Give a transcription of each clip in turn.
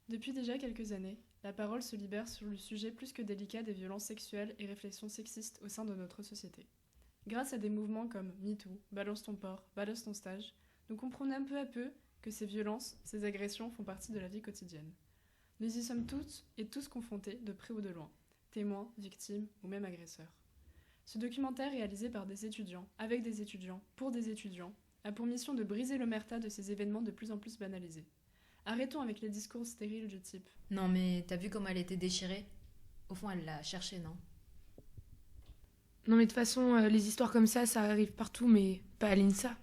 Depuis déjà quelques années, la parole se libère sur le sujet plus que délicat des violences sexuelles et réflexions sexistes au sein de notre société. Grâce à des mouvements comme MeToo, Balance ton port, Balance ton stage, nous comprenons peu à peu que ces violences, ces agressions font partie de la vie quotidienne. Nous y sommes toutes et tous confrontés de près ou de loin, témoins, victimes ou même agresseurs. Ce documentaire réalisé par des étudiants, avec des étudiants, pour des étudiants, a pour mission de briser l'omerta de ces événements de plus en plus banalisés. Arrêtons avec les discours stériles du type Non mais t'as vu comment elle était déchirée? Au fond, elle l'a cherché, non? Non mais de toute façon, les histoires comme ça arrive partout, mais pas à l'INSA.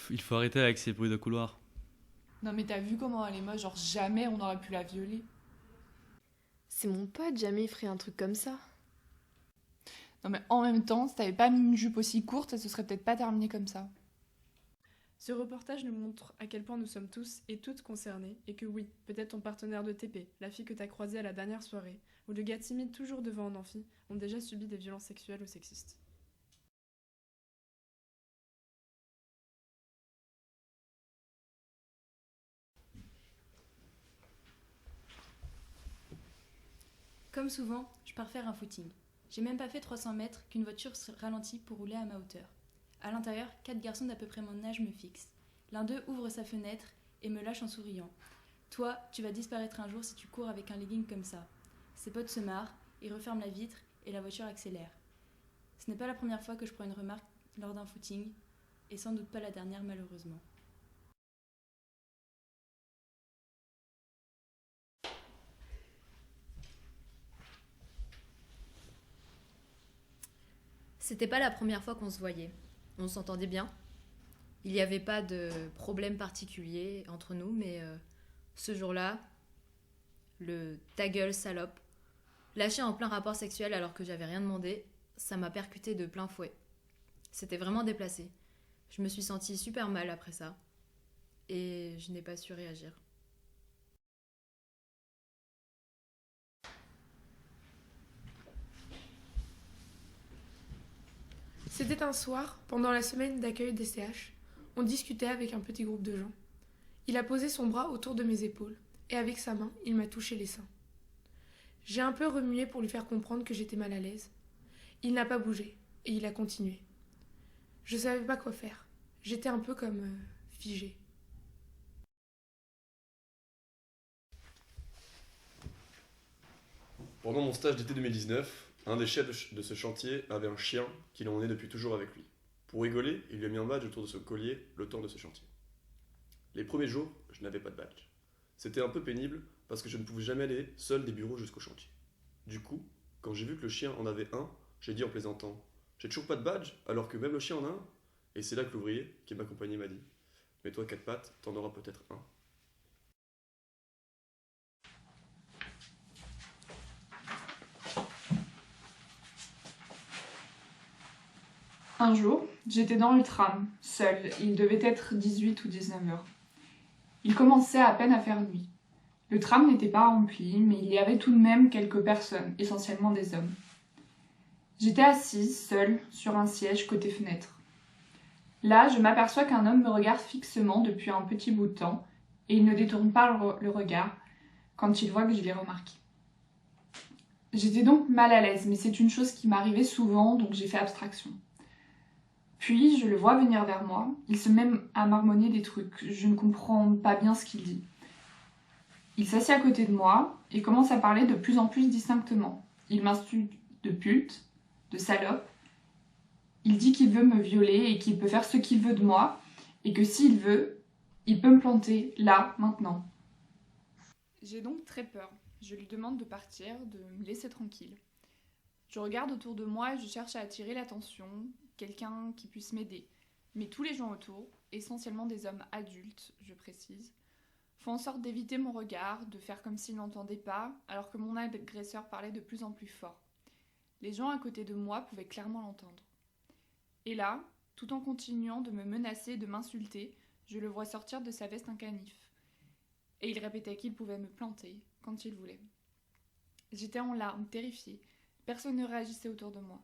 Il faut arrêter avec ces bruits de couloir. Non mais t'as vu comment elle est moche, genre jamais on aurait pu la violer. C'est mon pote, jamais il ferait un truc comme ça. Non mais en même temps, si t'avais pas mis une jupe aussi courte, ça se serait peut-être pas terminé comme ça. Ce reportage nous montre à quel point nous sommes tous et toutes concernés et que oui, peut-être ton partenaire de TP, la fille que t'as croisée à la dernière soirée, ou le gars timide toujours devant un amphi, ont déjà subi des violences sexuelles ou sexistes. Comme souvent, je pars faire un footing. J'ai même pas fait 300 mètres qu'une voiture se ralentit pour rouler à ma hauteur. À l'intérieur, 4 garçons d'à peu près mon âge me fixent. L'un d'eux ouvre sa fenêtre et me lâche en souriant. Toi, tu vas disparaître un jour si tu cours avec un legging comme ça. Ses potes se marrent, ils referment la vitre et la voiture accélère. Ce n'est pas la première fois que je prends une remarque lors d'un footing, et sans doute pas la dernière malheureusement. C'était pas la première fois qu'on se voyait. On s'entendait bien. Il n'y avait pas de problème particulier entre nous, mais ce jour-là, le ta gueule salope, lâché en plein rapport sexuel alors que j'avais rien demandé, ça m'a percuté de plein fouet. C'était vraiment déplacé. Je me suis sentie super mal après ça. Et je n'ai pas su réagir. C'était un soir, pendant la semaine d'accueil des CH. On discutait avec un petit groupe de gens. Il a posé son bras autour de mes épaules, et avec sa main, il m'a touché les seins. J'ai un peu remué pour lui faire comprendre que j'étais mal à l'aise. Il n'a pas bougé, et il a continué. Je savais pas quoi faire. J'étais un peu comme figée. Pendant mon stage d'été 2019, un des chefs de ce chantier avait un chien qu'il emmenait depuis toujours avec lui. Pour rigoler, il lui a mis un badge autour de ce collier le temps de ce chantier. Les premiers jours, je n'avais pas de badge. C'était un peu pénible parce que je ne pouvais jamais aller seul des bureaux jusqu'au chantier. Du coup, quand j'ai vu que le chien en avait un, j'ai dit en plaisantant: J'ai toujours pas de badge alors que même le chien en a un. Et c'est là que l'ouvrier qui m'accompagnait m'a dit: Mais toi, quatre pattes, t'en auras peut-être un. Un jour, j'étais dans le tram, seule. Il devait être 18 ou 19 heures. Il commençait à peine à faire nuit. Le tram n'était pas rempli, mais il y avait tout de même quelques personnes, essentiellement des hommes. J'étais assise, seule, sur un siège côté fenêtre. Là, je m'aperçois qu'un homme me regarde fixement depuis un petit bout de temps, et il ne détourne pas le regard quand il voit que je l'ai remarqué. J'étais donc mal à l'aise, mais c'est une chose qui m'arrivait souvent, donc j'ai fait abstraction. Puis, je le vois venir vers moi, il se met à marmonner des trucs, je ne comprends pas bien ce qu'il dit. Il s'assied à côté de moi et commence à parler de plus en plus distinctement. Il m'insulte de pute, de salope. Il dit qu'il veut me violer et qu'il peut faire ce qu'il veut de moi, et que s'il veut, il peut me planter, là, maintenant. J'ai donc très peur. Je lui demande de partir, de me laisser tranquille. Je regarde autour de moi et je cherche à attirer l'attention, quelqu'un qui puisse m'aider. Mais tous les gens autour, essentiellement des hommes adultes, je précise, font en sorte d'éviter mon regard, de faire comme s'ils n'entendaient pas, alors que mon agresseur parlait de plus en plus fort. Les gens à côté de moi pouvaient clairement l'entendre. Et là, tout en continuant de me menacer et de m'insulter, je le vois sortir de sa veste un canif. Et il répétait qu'il pouvait me planter quand il voulait. J'étais en larmes, terrifiée. Personne ne réagissait autour de moi.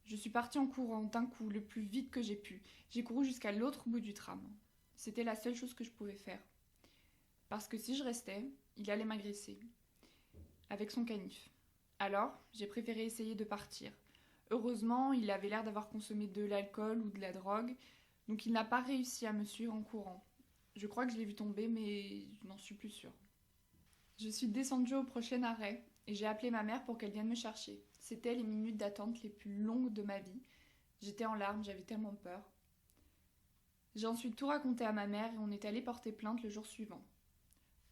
Je suis partie en courant d'un coup, le plus vite que j'ai pu. J'ai couru jusqu'à l'autre bout du tram. C'était la seule chose que je pouvais faire. parce que si je restais, il allait m'agresser, avec son canif. Alors, j'ai préféré essayer de partir. Heureusement, il avait l'air d'avoir consommé de l'alcool ou de la drogue, donc il n'a pas réussi à me suivre en courant. Je crois que je l'ai vu tomber, mais je n'en suis plus sûre. Je suis descendue au prochain arrêt et j'ai appelé ma mère pour qu'elle vienne me chercher. C'était les minutes d'attente les plus longues de ma vie. J'étais en larmes, j'avais tellement peur. J'ai ensuite tout raconté à ma mère et on est allé porter plainte le jour suivant.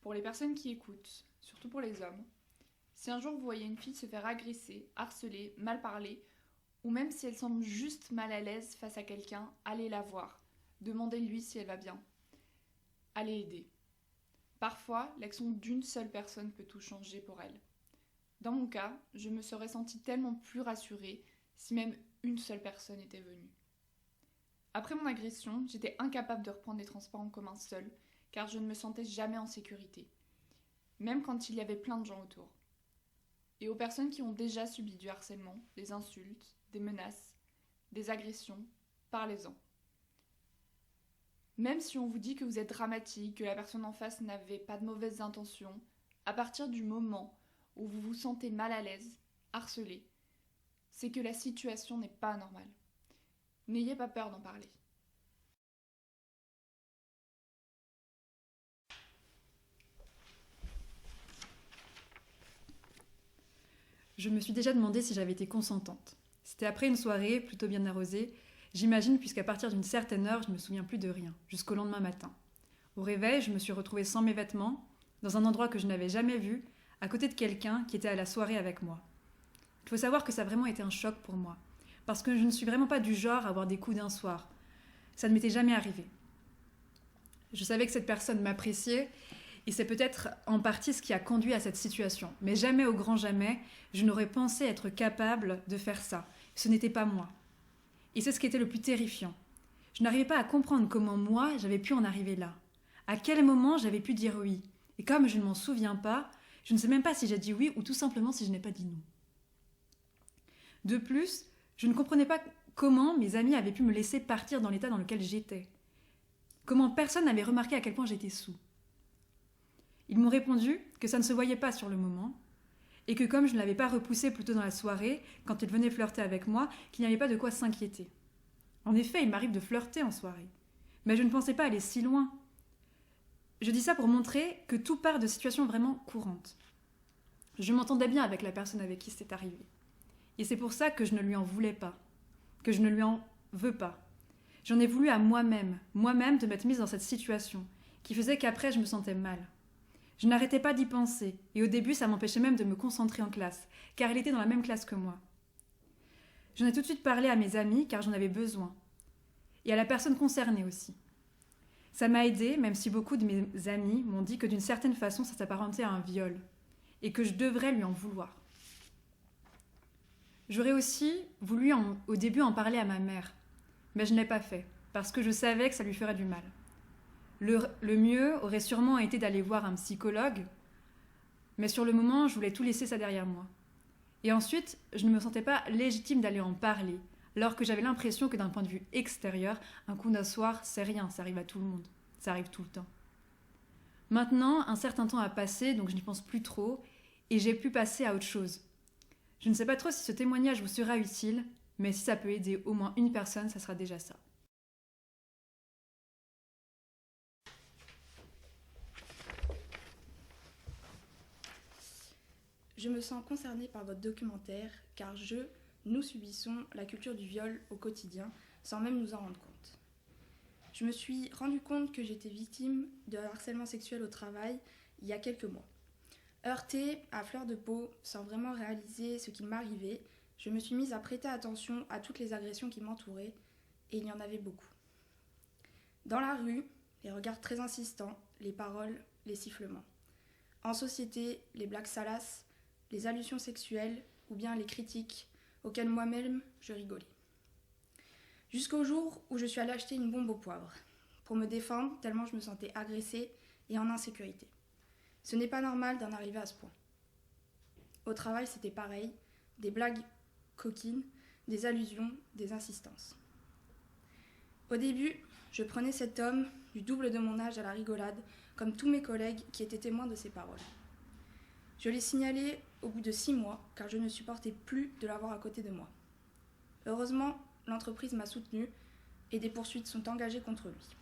Pour les personnes qui écoutent, surtout pour les hommes, si un jour vous voyez une fille se faire agresser, harceler, mal parler, ou même si elle semble juste mal à l'aise face à quelqu'un, allez la voir. Demandez-lui si elle va bien. Allez aider. Parfois, l'action d'une seule personne peut tout changer pour elle. Dans mon cas, je me serais sentie tellement plus rassurée si même une seule personne était venue. Après mon agression, j'étais incapable de reprendre les transports en commun seule, car je ne me sentais jamais en sécurité, même quand il y avait plein de gens autour. Et aux personnes qui ont déjà subi du harcèlement, des insultes, des menaces, des agressions, parlez-en. Même si on vous dit que vous êtes dramatique, que la personne en face n'avait pas de mauvaises intentions, à partir du moment où vous vous sentez mal à l'aise, harcelé, c'est que la situation n'est pas normale. N'ayez pas peur d'en parler. Je me suis déjà demandé si j'avais été consentante. C'était après une soirée plutôt bien arrosée, j'imagine, puisqu'à partir d'une certaine heure, je ne me souviens plus de rien, jusqu'au lendemain matin. Au réveil, je me suis retrouvée sans mes vêtements, dans un endroit que je n'avais jamais vu, à côté de quelqu'un qui était à la soirée avec moi. Il faut savoir que ça a vraiment été un choc pour moi, parce que je ne suis vraiment pas du genre à avoir des coups d'un soir. Ça ne m'était jamais arrivé. Je savais que cette personne m'appréciait, et c'est peut-être en partie ce qui a conduit à cette situation. Mais jamais, au grand jamais, je n'aurais pensé être capable de faire ça. Ce n'était pas moi. Et c'est ce qui était le plus terrifiant. Je n'arrivais pas à comprendre comment moi, j'avais pu en arriver là. À quel moment j'avais pu dire oui. Et comme je ne m'en souviens pas, je ne sais même pas si j'ai dit oui ou tout simplement si je n'ai pas dit non. De plus, je ne comprenais pas comment mes amis avaient pu me laisser partir dans l'état dans lequel j'étais. Comment personne n'avait remarqué à quel point j'étais saoul. Ils m'ont répondu que ça ne se voyait pas sur le moment, et que comme je ne l'avais pas repoussé plus tôt dans la soirée, quand ils venaient flirter avec moi, qu'il n'y avait pas de quoi s'inquiéter. En effet, il m'arrive de flirter en soirée, mais je ne pensais pas aller si loin. Je dis ça pour montrer que tout part de situations vraiment courantes. Je m'entendais bien avec la personne avec qui c'était arrivé. Et c'est pour ça que je ne lui en voulais pas, que je ne lui en veux pas. J'en ai voulu à moi-même de m'être mise dans cette situation, qui faisait qu'après je me sentais mal. Je n'arrêtais pas d'y penser, et au début ça m'empêchait même de me concentrer en classe, car elle était dans la même classe que moi. J'en ai tout de suite parlé à mes amis, car j'en avais besoin, et à la personne concernée aussi. Ça m'a aidée, même si beaucoup de mes amis m'ont dit que d'une certaine façon ça s'apparentait à un viol, et que je devrais lui en vouloir. J'aurais aussi voulu au début en parler à ma mère, mais je ne l'ai pas fait, parce que je savais que ça lui ferait du mal. Le mieux aurait sûrement été d'aller voir un psychologue, mais sur le moment, je voulais tout laisser ça derrière moi. Et ensuite, je ne me sentais pas légitime d'aller en parler, alors que j'avais l'impression que d'un point de vue extérieur, un coup d'un soir, c'est rien, ça arrive à tout le monde, ça arrive tout le temps. Maintenant, un certain temps a passé, donc je n'y pense plus trop, et j'ai pu passer à autre chose. Je ne sais pas trop si ce témoignage vous sera utile, mais si ça peut aider au moins une personne, ça sera déjà ça. Je me sens concernée par votre documentaire car nous subissons la culture du viol au quotidien sans même nous en rendre compte. Je me suis rendu compte que j'étais victime de harcèlement sexuel au travail il y a quelques mois. Heurtée à fleur de peau, sans vraiment réaliser ce qui m'arrivait, je me suis mise à prêter attention à toutes les agressions qui m'entouraient et il y en avait beaucoup. Dans la rue, les regards très insistants, les paroles, les sifflements. En société, les blagues salaces, les allusions sexuelles ou bien les critiques auxquelles moi-même je rigolais. Jusqu'au jour où je suis allée acheter une bombe au poivre pour me défendre tellement je me sentais agressée et en insécurité. Ce n'est pas normal d'en arriver à ce point. Au travail, c'était pareil, des blagues coquines, des allusions, des insistances. Au début, je prenais cet homme du double de mon âge à la rigolade comme tous mes collègues qui étaient témoins de ces paroles. Je l'ai signalé au bout de 6 mois, car je ne supportais plus de l'avoir à côté de moi. Heureusement, l'entreprise m'a soutenue et des poursuites sont engagées contre lui.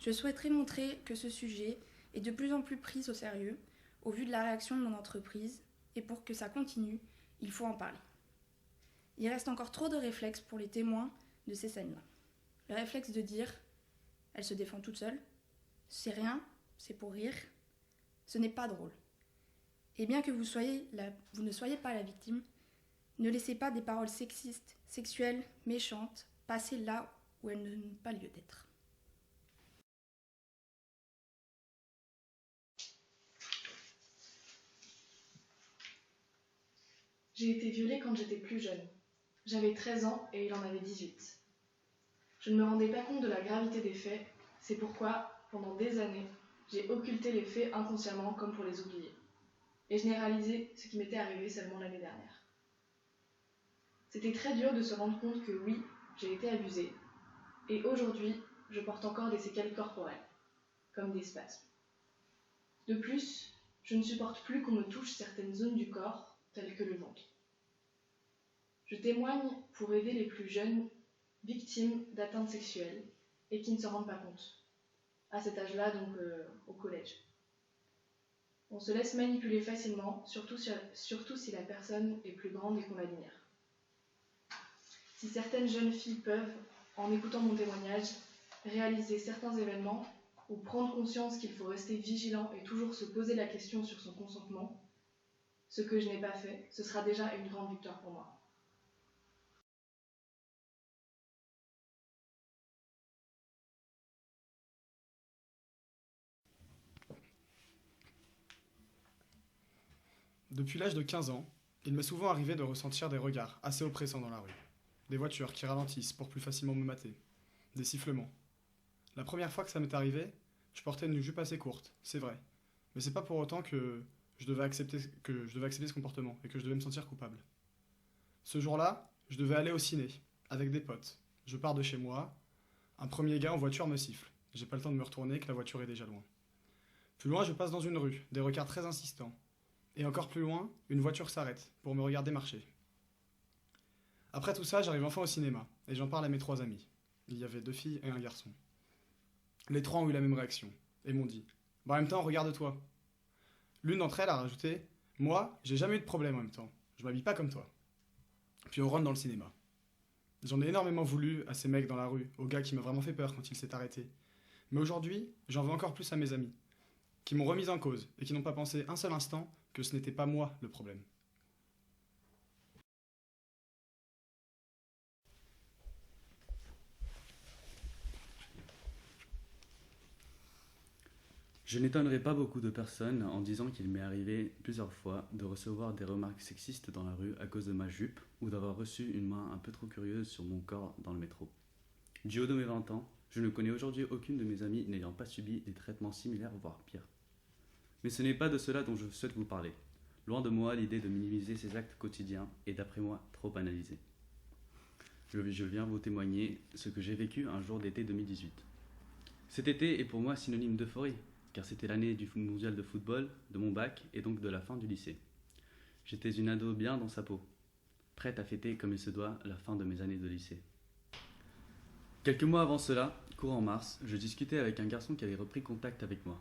Je souhaiterais montrer que ce sujet est de plus en plus pris au sérieux au vu de la réaction de mon entreprise, et pour que ça continue, il faut en parler. Il reste encore trop de réflexes pour les témoins de ces scènes-là. Le réflexe de dire « elle se défend toute seule »,« c'est rien, c'est pour rire », ce n'est pas drôle. Et bien que vous ne soyez pas la victime, ne laissez pas des paroles sexistes, sexuelles, méchantes passer là où elles n'ont pas lieu d'être. J'ai été violée quand j'étais plus jeune. J'avais 13 ans et il en avait 18. Je ne me rendais pas compte de la gravité des faits, c'est pourquoi, pendant des années, j'ai occulté les faits inconsciemment comme pour les oublier. Et je n'ai réalisé ce qui m'était arrivé seulement l'année dernière. C'était très dur de se rendre compte que oui, j'ai été abusée, et aujourd'hui, je porte encore des séquelles corporelles, comme des spasmes. De plus, je ne supporte plus qu'on me touche certaines zones du corps, telles que le ventre. Je témoigne pour aider les plus jeunes victimes d'atteintes sexuelles et qui ne s'en rendent pas compte. À cet âge-là, donc au collège. On se laisse manipuler facilement, surtout si la personne est plus grande et qu'on l'admire. Si certaines jeunes filles peuvent, en écoutant mon témoignage, réaliser certains événements ou prendre conscience qu'il faut rester vigilant et toujours se poser la question sur son consentement, ce que je n'ai pas fait, ce sera déjà une grande victoire pour moi. Depuis l'âge de 15 ans, il m'est souvent arrivé de ressentir des regards assez oppressants dans la rue. Des voitures qui ralentissent pour plus facilement me mater. Des sifflements. La première fois que ça m'est arrivé, je portais une jupe assez courte, c'est vrai. Mais c'est pas pour autant que je devais accepter ce comportement et que je devais me sentir coupable. Ce jour-là, je devais aller au ciné, avec des potes. Je pars de chez moi, un premier gars en voiture me siffle. J'ai pas le temps de me retourner que la voiture est déjà loin. Plus loin, je passe dans une rue, des regards très insistants. Et encore plus loin, une voiture s'arrête pour me regarder marcher. Après tout ça, j'arrive enfin au cinéma, et j'en parle à mes 3 amis. Il y avait 2 filles et un garçon. Les 3 ont eu la même réaction, et m'ont dit « Bah en même temps, regarde-toi ». L'une d'entre elles a rajouté « Moi, j'ai jamais eu de problème en même temps, je m'habille pas comme toi ». Puis on rentre dans le cinéma. J'en ai énormément voulu à ces mecs dans la rue, au gars qui m'a vraiment fait peur quand il s'est arrêté. Mais aujourd'hui, j'en veux encore plus à mes amis, qui m'ont remise en cause, et qui n'ont pas pensé un seul instant que ce n'était pas moi le problème. Je n'étonnerai pas beaucoup de personnes en disant qu'il m'est arrivé plusieurs fois de recevoir des remarques sexistes dans la rue à cause de ma jupe ou d'avoir reçu une main un peu trop curieuse sur mon corps dans le métro. Du haut de mes 20 ans, je ne connais aujourd'hui aucune de mes amies n'ayant pas subi des traitements similaires voire pires. Mais ce n'est pas de cela dont je souhaite vous parler. Loin de moi l'idée de minimiser ces actes quotidiens est d'après moi trop banalisé. Je viens vous témoigner ce que j'ai vécu un jour d'été 2018. Cet été est pour moi synonyme d'euphorie, car c'était l'année du mondial de football, de mon bac et donc de la fin du lycée. J'étais une ado bien dans sa peau, prête à fêter comme il se doit la fin de mes années de lycée. Quelques mois avant cela, courant mars, je discutais avec un garçon qui avait repris contact avec moi.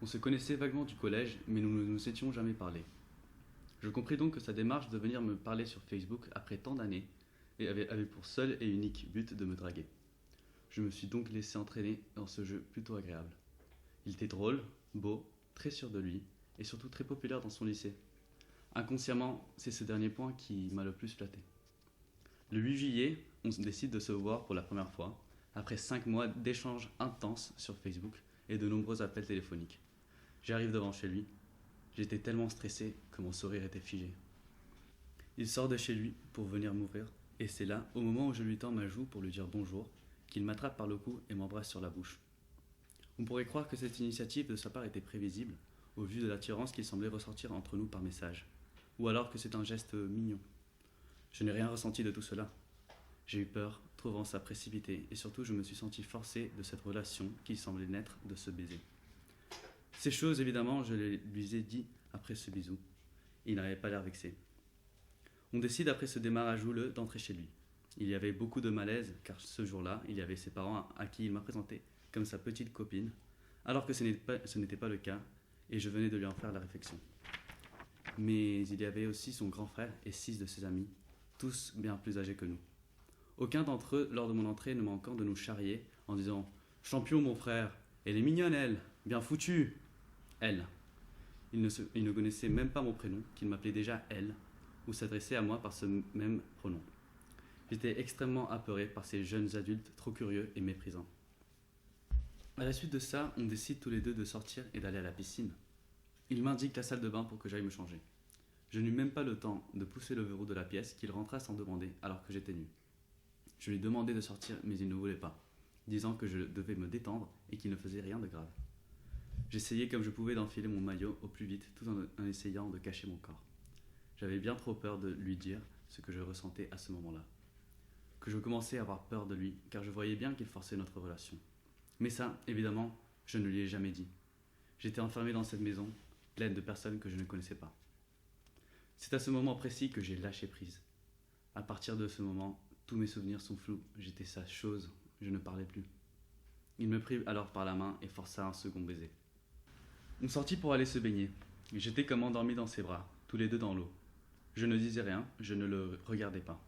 On se connaissait vaguement du collège, mais nous ne nous étions jamais parlé. Je compris donc que sa démarche de venir me parler sur Facebook après tant d'années et avait pour seul et unique but de me draguer. Je me suis donc laissé entraîner dans ce jeu plutôt agréable. Il était drôle, beau, très sûr de lui et surtout très populaire dans son lycée. Inconsciemment, c'est ce dernier point qui m'a le plus flatté. Le 8 juillet, on décide de se voir pour la première fois, après 5 mois d'échanges intenses sur Facebook et de nombreux appels téléphoniques. J'arrive devant chez lui. J'étais tellement stressé que mon sourire était figé. Il sort de chez lui pour venir m'ouvrir, et c'est là, au moment où je lui tends ma joue pour lui dire bonjour, qu'il m'attrape par le cou et m'embrasse sur la bouche. On pourrait croire que cette initiative de sa part était prévisible, au vu de l'attirance qui semblait ressortir entre nous par message, ou alors que c'est un geste mignon. Je n'ai rien ressenti de tout cela. J'ai eu peur, trouvant ça précipité, et surtout je me suis senti forcé de cette relation qui semblait naître de ce baiser. Ces choses, évidemment, je les lui ai dit après ce bisou. Il n'avait pas l'air vexé. On décide après ce démarrage houleux d'entrer chez lui. Il y avait beaucoup de malaise, car ce jour-là, il y avait ses parents à qui il m'a présenté comme sa petite copine, alors que ce n'était pas le cas, et je venais de lui en faire la réflexion. Mais il y avait aussi son grand frère et 6 de ses amis, tous bien plus âgés que nous. Aucun d'entre eux, lors de mon entrée, ne manquant de nous charrier en disant « Champion, mon frère, elle est mignonne, elle, bien foutue, elle ». Il ne connaissait même pas mon prénom, qu'il m'appelait déjà elle, ou s'adressait à moi par ce même pronom. J'étais extrêmement apeuré par ces jeunes adultes trop curieux et méprisants. À la suite de ça, on décide tous les deux de sortir et d'aller à la piscine. Il m'indique la salle de bain pour que j'aille me changer. Je n'eus même pas le temps de pousser le verrou de la pièce qu'il rentra sans demander alors que j'étais nu. Je lui demandais de sortir mais il ne voulait pas, disant que je devais me détendre et qu'il ne faisait rien de grave. J'essayais comme je pouvais d'enfiler mon maillot au plus vite tout en essayant de cacher mon corps. J'avais bien trop peur de lui dire ce que je ressentais à ce moment-là. Que je commençais à avoir peur de lui car je voyais bien qu'il forçait notre relation. Mais ça, évidemment, je ne lui ai jamais dit. J'étais enfermé dans cette maison, pleine de personnes que je ne connaissais pas. C'est à ce moment précis que j'ai lâché prise. À partir de ce moment, tous mes souvenirs sont flous. J'étais sa chose, je ne parlais plus. Il me prit alors par la main et força un second baiser. On sortit pour aller se baigner. J'étais comme endormi dans ses bras, tous les deux dans l'eau. Je ne disais rien, je ne le regardais pas.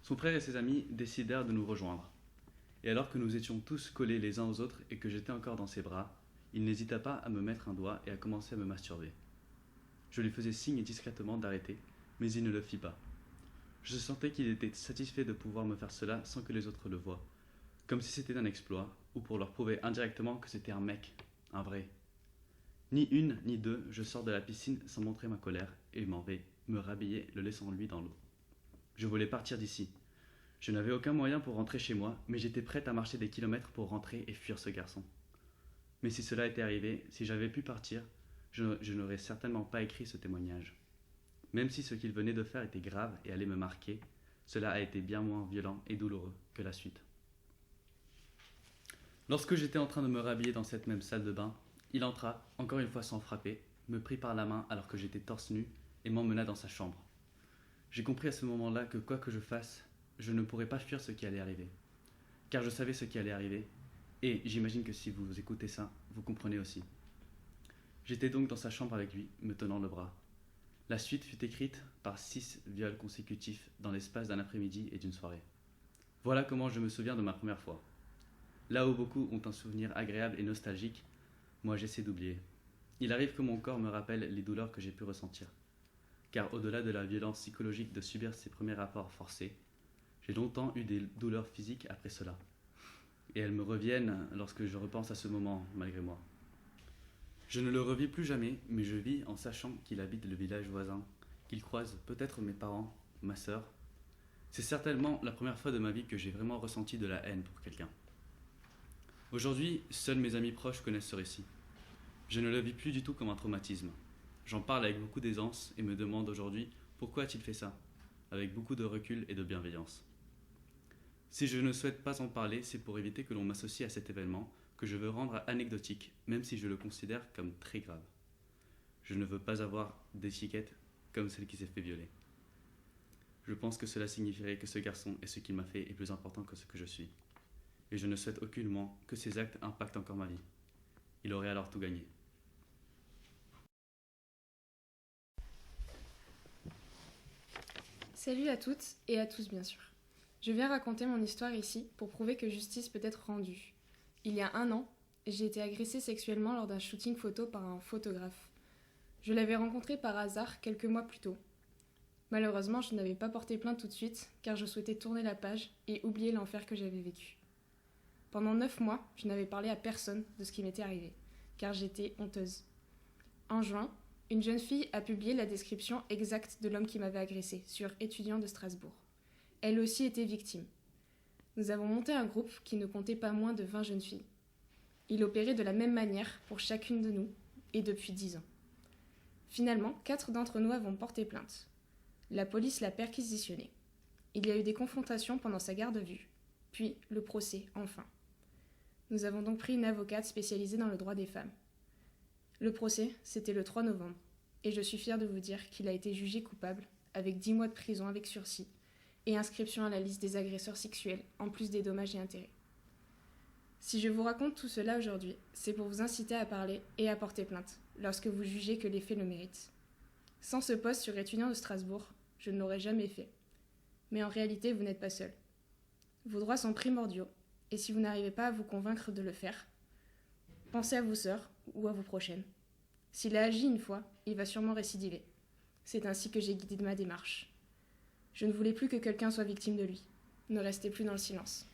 Son frère et ses amis décidèrent de nous rejoindre. Et alors que nous étions tous collés les uns aux autres et que j'étais encore dans ses bras, il n'hésita pas à me mettre un doigt et à commencer à me masturber. Je lui faisais signe discrètement d'arrêter, mais il ne le fit pas. Je sentais qu'il était satisfait de pouvoir me faire cela sans que les autres le voient, comme si c'était un exploit, ou pour leur prouver indirectement que c'était un mec, un vrai. Ni une, ni deux, je sors de la piscine sans montrer ma colère et m'en vais, me rhabiller, le laissant lui dans l'eau. Je voulais partir d'ici. Je n'avais aucun moyen pour rentrer chez moi, mais j'étais prête à marcher des kilomètres pour rentrer et fuir ce garçon. Mais si cela était arrivé, si j'avais pu partir, je n'aurais certainement pas écrit ce témoignage. Même si ce qu'il venait de faire était grave et allait me marquer, cela a été bien moins violent et douloureux que la suite. Lorsque j'étais en train de me rhabiller dans cette même salle de bain, il entra, encore une fois sans frapper, me prit par la main alors que j'étais torse nu et m'emmena dans sa chambre. J'ai compris à ce moment-là que quoi que je fasse, je ne pourrais pas fuir ce qui allait arriver. Car je savais ce qui allait arriver, et j'imagine que si vous écoutez ça, vous comprenez aussi. J'étais donc dans sa chambre avec lui, me tenant le bras. La suite fut écrite par 6 viols consécutifs dans l'espace d'un après-midi et d'une soirée. Voilà comment je me souviens de ma première fois. Là où beaucoup ont un souvenir agréable et nostalgique, moi j'essaie d'oublier. Il arrive que mon corps me rappelle les douleurs que j'ai pu ressentir. Car au-delà de la violence psychologique de subir ces premiers rapports forcés, j'ai longtemps eu des douleurs physiques après cela. Et elles me reviennent lorsque je repense à ce moment, malgré moi. Je ne le revis plus jamais, mais je vis en sachant qu'il habite le village voisin, qu'il croise peut-être mes parents, ma sœur. C'est certainement la première fois de ma vie que j'ai vraiment ressenti de la haine pour quelqu'un. Aujourd'hui, seuls mes amis proches connaissent ce récit. Je ne le vis plus du tout comme un traumatisme. J'en parle avec beaucoup d'aisance et me demande aujourd'hui pourquoi a-t-il fait ça, avec beaucoup de recul et de bienveillance. Si je ne souhaite pas en parler, c'est pour éviter que l'on m'associe à cet événement que je veux rendre anecdotique, même si je le considère comme très grave. Je ne veux pas avoir d'étiquette comme celle qui s'est fait violer. Je pense que cela signifierait que ce garçon et ce qu'il m'a fait est plus important que ce que je suis. Et je ne souhaite aucunement que ces actes impactent encore ma vie. Il aurait alors tout gagné. Salut à toutes et à tous bien sûr. Je viens raconter mon histoire ici pour prouver que justice peut être rendue. Il y a 1 an, j'ai été agressée sexuellement lors d'un shooting photo par un photographe. Je l'avais rencontré par hasard quelques mois plus tôt. Malheureusement, je n'avais pas porté plainte tout de suite car je souhaitais tourner la page et oublier l'enfer que j'avais vécu. Pendant 9 mois, je n'avais parlé à personne de ce qui m'était arrivé, car j'étais honteuse. En juin, une jeune fille a publié la description exacte de l'homme qui m'avait agressée sur Étudiants de Strasbourg. Elle aussi était victime. Nous avons monté un groupe qui ne comptait pas moins de 20 jeunes filles. Il opérait de la même manière pour chacune de nous, et depuis 10 ans. Finalement, 4 d'entre nous avons porté plainte. La police l'a perquisitionné. Il y a eu des confrontations pendant sa garde à vue, puis le procès, enfin. Nous avons donc pris une avocate spécialisée dans le droit des femmes. Le procès, c'était le 3 novembre, et je suis fière de vous dire qu'il a été jugé coupable, avec 10 mois de prison avec sursis, et inscription à la liste des agresseurs sexuels, en plus des dommages et intérêts. Si je vous raconte tout cela aujourd'hui, c'est pour vous inciter à parler et à porter plainte, lorsque vous jugez que les faits le méritent. Sans ce poste sur étudiant de Strasbourg, je ne l'aurais jamais fait. Mais en réalité, vous n'êtes pas seul. Vos droits sont primordiaux, et si vous n'arrivez pas à vous convaincre de le faire, pensez à vos sœurs ou à vos prochaines. S'il a agi une fois, il va sûrement récidiver. C'est ainsi que j'ai guidé ma démarche. Je ne voulais plus que quelqu'un soit victime de lui. Ne restez plus dans le silence.